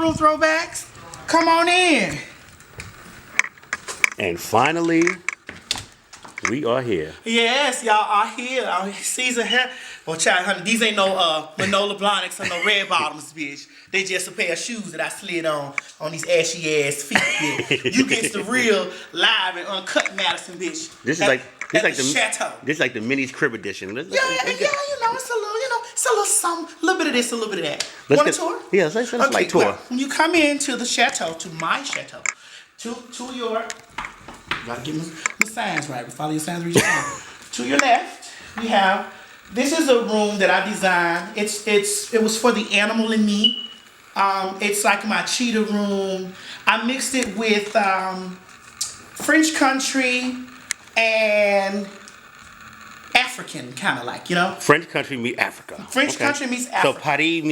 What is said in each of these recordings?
Ballroom Throwbacks. Come on in. And finally, we are here. Yes, y'all are here. Season here. Well, child, honey, these ain't no Manola Blahniks or no red bottoms, bitch. They just a pair of shoes that I slid on these ashy ass feet, bitch. You get the real live and uncut Madison, bitch. This is like the chateau. This is like the Minnie's Crib edition. Yeah, you know, it's a little something, a little bit of this, a little bit of that. Want a tour? Yeah, let's like tour. Well, when you come into the chateau, to my chateau, to your, gotta get my signs right. Follow your signs. Read your signs. To your left, we have. This is a room that I designed. It was for the animal in me. It's like my cheetah room. I mixed it with French country and African, kind of like, you know. French country meets Africa. French country meets Africa. So Paris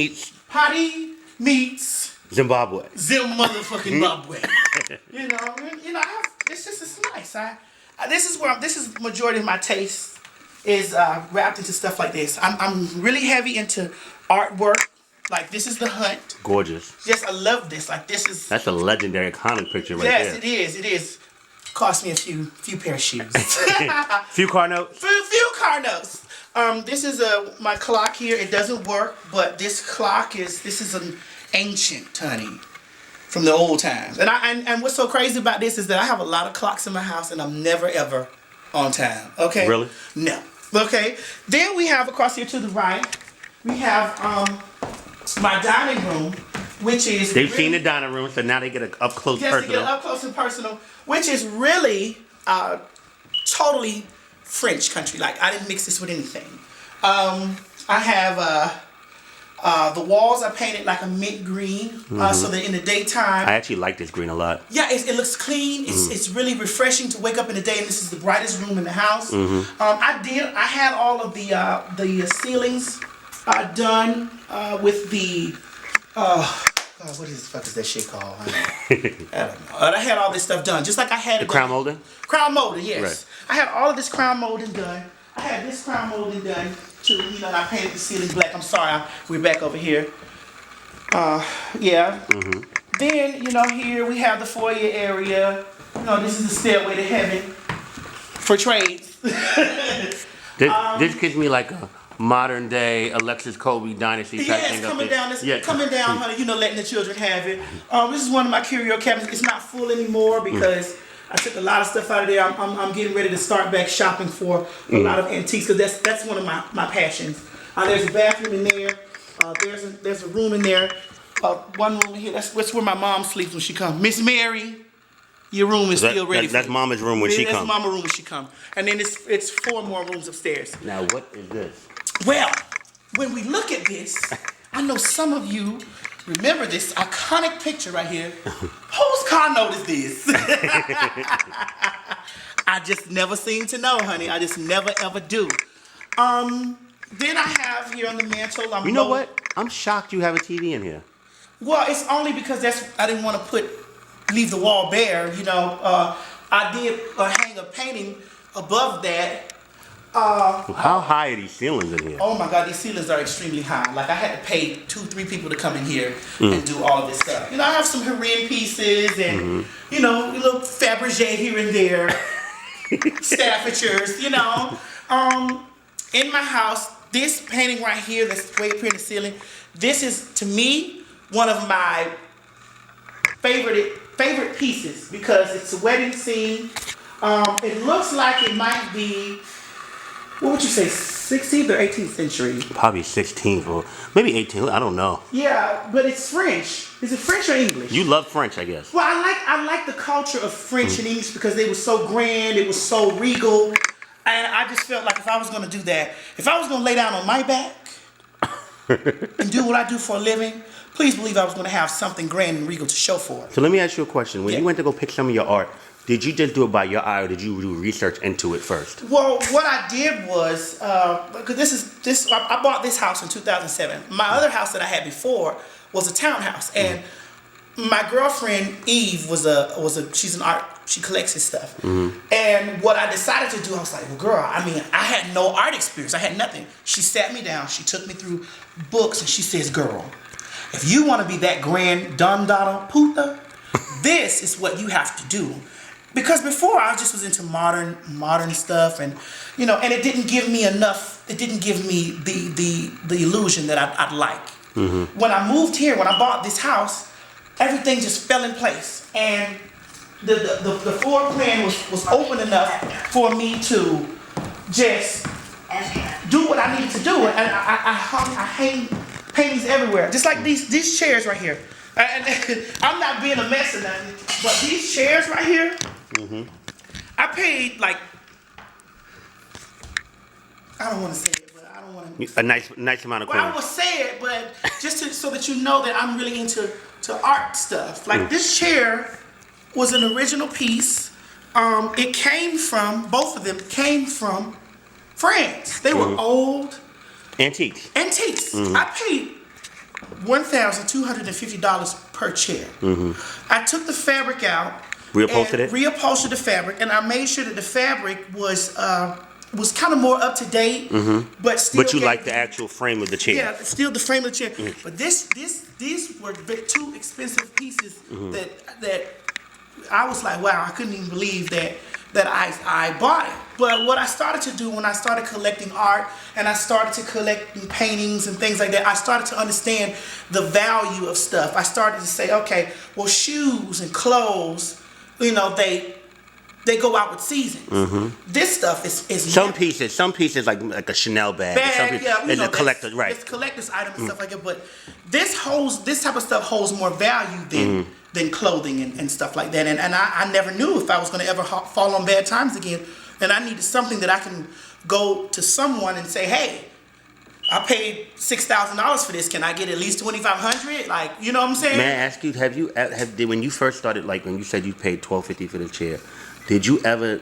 meets Zimbabwe. Motherfucking Zimbabwe. you know. It's nice. This is majority of my taste. Is wrapped into stuff like this. I'm really heavy into artwork. Like this is the hunt. Gorgeous. Yes, I love this. Like this is. That's a legendary iconic picture right there. Yes, it is. Cost me a few pair of shoes. Few car notes. Few car notes. This is my clock here. It doesn't work, but this clock is an ancient, honey, from the old times. And what's so crazy about this is that I have a lot of clocks in my house, and I'm never ever on time. Okay. Really? No. Okay. Then we have across here to the right, we have my dining room, which is they've seen the dining room, so now they get an up close personal. Yes, they get up close and personal, which is really totally French country. Like I didn't mix this with anything. I have the walls are painted like a mint green, so that in the daytime. I actually like this green a lot. Yeah, it looks clean. It's really refreshing to wake up in the day, and this is the brightest room in the house. I had all of the ceilings done with the God, what the fuck is that shit called? I don't know. I had all this stuff done, just like I had the crown molding. Crown molding, yes. Right. I had all of this crown molding done. I had this crown molding done. Too, and I painted the ceilings black. I'm sorry, we're back over here. Yeah. Then, here we have the foyer area. This is the stairway to heaven for trades. This gives me like a modern day Alexis Colby dynasty type thing. Coming down, honey. Letting the children have it. This is one of my curio cabinets. It's not full anymore because I took a lot of stuff out of there. I'm getting ready to start back shopping for a lot of antiques because that's one of my passions. There's a bathroom in there. There's a room in there. One room in here. That's where my mom sleeps when she comes. Miss Mary, your room is still ready. That's Mama's room when she comes. That's Mama's room when she comes. And then it's 4 more rooms upstairs. Now what is this? Well, when we look at this, I know some of you remember this iconic picture right here. Whose car note is this? I just never seem to know, honey. I just never ever do. Then I have here on the mantle. You know what? I'm shocked you have a TV in here. Well, it's only because I didn't want to leave the wall bare. I did hang a painting above that. How high are these ceilings in here? Oh my God, these ceilings are extremely high. Like I had to pay 2-3 people to come in here and do all of this stuff. I have some Harin pieces and a little Fabergé here and there, Staffordshires. In my house, this painting right here that's way up here in the ceiling. This is to me one of my favorite pieces because it's a wedding scene. It looks like it might be. What would you say, 16th or 18th century? Probably 16th or maybe 18th. I don't know. Yeah, but it's French. Is it French or English? You love French, I guess. Well, I like the culture of French and English because they were so grand. It was so regal. And I just felt like if I was going to do that, if I was going to lay down on my back and do what I do for a living, please believe I was going to have something grand and regal to show for it. So let me ask you a question. When you went to go pick some of your art, did you just do it by your eye, or did you do research into it first? Well, what I did was, because I bought this house in 2007. My other house that I had before was a townhouse, and my girlfriend Eve she's an art. She collects his stuff, and what I decided to do, I was like, well, girl, I had no art experience. I had nothing. She sat me down. She took me through books, and she says, girl, If you want to be that grand Don Donna Puta, this is what you have to do. Because before I just was into modern stuff, and and it didn't give me enough. It didn't give me the illusion that I'd like. Mm-hmm. When I moved here, when I bought this house, everything just fell in place, and the floor plan was open enough for me to just do what I needed to do, and I hang paintings everywhere, just like these chairs right here. And I'm not being a mess or nothing, but these chairs right here, mm-hmm. I paid like, I don't want to say it, but I don't want to. A nice amount of coin. Well, I will say it, but just so that you know that I'm really into art stuff. Like this chair was an original piece. It came from, both of them came from France. They were old. Antiques. Mm-hmm. I paid $1,250 per chair. Mm-hmm. I took the fabric out. Reupholstered the fabric, and I made sure that the fabric was kind of more up to date, mm-hmm. but still. But you like the actual frame of the chair. Yeah, still the frame of the chair. Mm-hmm. But these were two expensive pieces mm-hmm. that I was like, wow, I couldn't even believe that I bought it. But what I started to do when I started collecting art and I started to collect paintings and things like that, I started to understand the value of stuff. I started to say, okay, well, shoes and clothes, they go out with seasons. Mm-hmm. This stuff is some pieces like a Chanel bag. It's a collector, right? It's collector's item and stuff like that. But this type of stuff holds more value than clothing and stuff like that. And I never knew if I was going to ever fall on bad times again. And I needed something that I can go to someone and say, hey, I paid $6,000 for this. Can I get at least $2,500? Like, you know what I'm saying? May I ask you, when you first started, like when you said you paid $1,250 for the chair, did you ever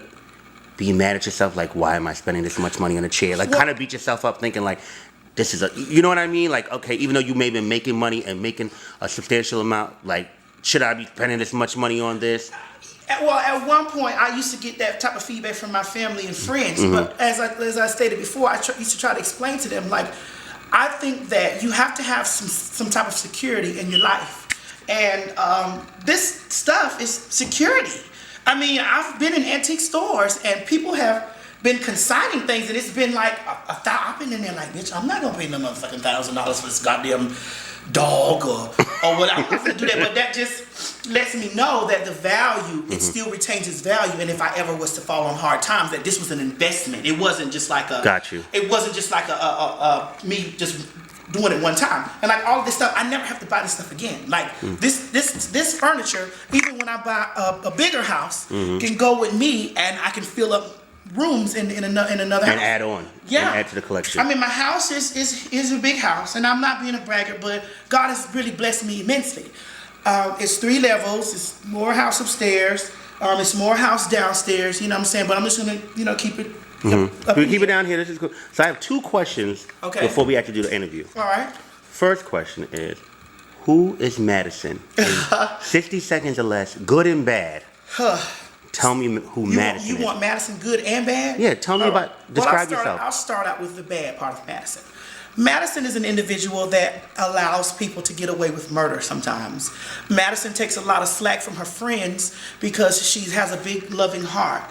be mad at yourself, like, why am I spending this much money on a chair? Like, kind of beat yourself up thinking, like, this is you know what I mean? Like, okay, even though you may have been making money and making a substantial amount, like, should I be spending this much money on this? At one point, I used to get that type of feedback from my family and friends. Mm-hmm. But as I stated before, I used to try to explain to them, like, I think that you have to have some type of security in your life. And this stuff is security. I mean, I've been in antique stores and people have been consigning things, and it's been like I've been in there like, bitch, I'm not gonna pay no motherfucking $1,000 for this goddamn dog or what. I'm not gonna do that. But that just lets me know that the value, it still retains its value. And if I ever was to fall on hard times, that this was an investment. It wasn't just like a. Got you. It wasn't just like me just doing it one time. And like all of this stuff, I never have to buy this stuff again. Like this furniture, even when I buy a bigger house, can go with me, and I can fill up rooms in another house. And add on. Yeah. And add to the collection. I mean, my house is a big house, and I'm not being a braggart, but God has really blessed me immensely. It's 3 levels. It's more house upstairs. It's more house downstairs. You know what I'm saying? But I'm just gonna keep it. We keep it down here. This is cool. So I have 2 questions before we actually do the interview. All right. First question is, who is Madison? In 60 seconds or less, good and bad. Tell me who Madison is. You want Madison good and bad? Yeah, tell me describe yourself. I'll start out with the bad part of Madison. Madison is an individual that allows people to get away with murder sometimes. Madison takes a lot of slack from her friends because she has a big loving heart.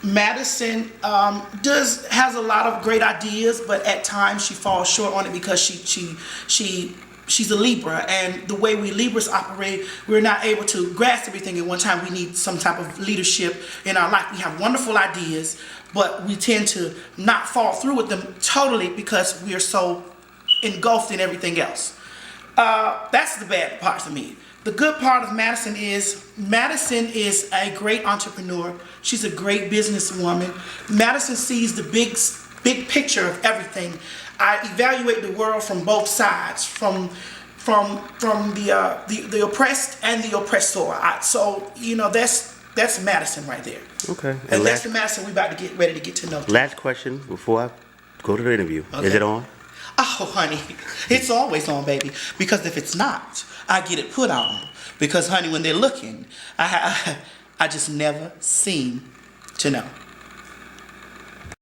Madison has a lot of great ideas, but at times she falls short on it because she's a Libra, and the way we Libras operate, we're not able to grasp everything at one time. We need some type of leadership in our life. We have wonderful ideas, but we tend to not fall through with them totally because we are so engulfed in everything else. That's the bad part for me. The good part of Madison is a great entrepreneur. She's a great businesswoman. Madison sees the big picture of everything. I evaluate the world from both sides, from the oppressed and the oppressor. That's Madison right there. Okay. And that's the Madison we about to get ready to get to know. Last question before I go to the interview. Okay. Is it on? Oh, honey, it's always on, baby. Because if it's not, I get it put on. Because, honey, when they're looking, I just never seem to know.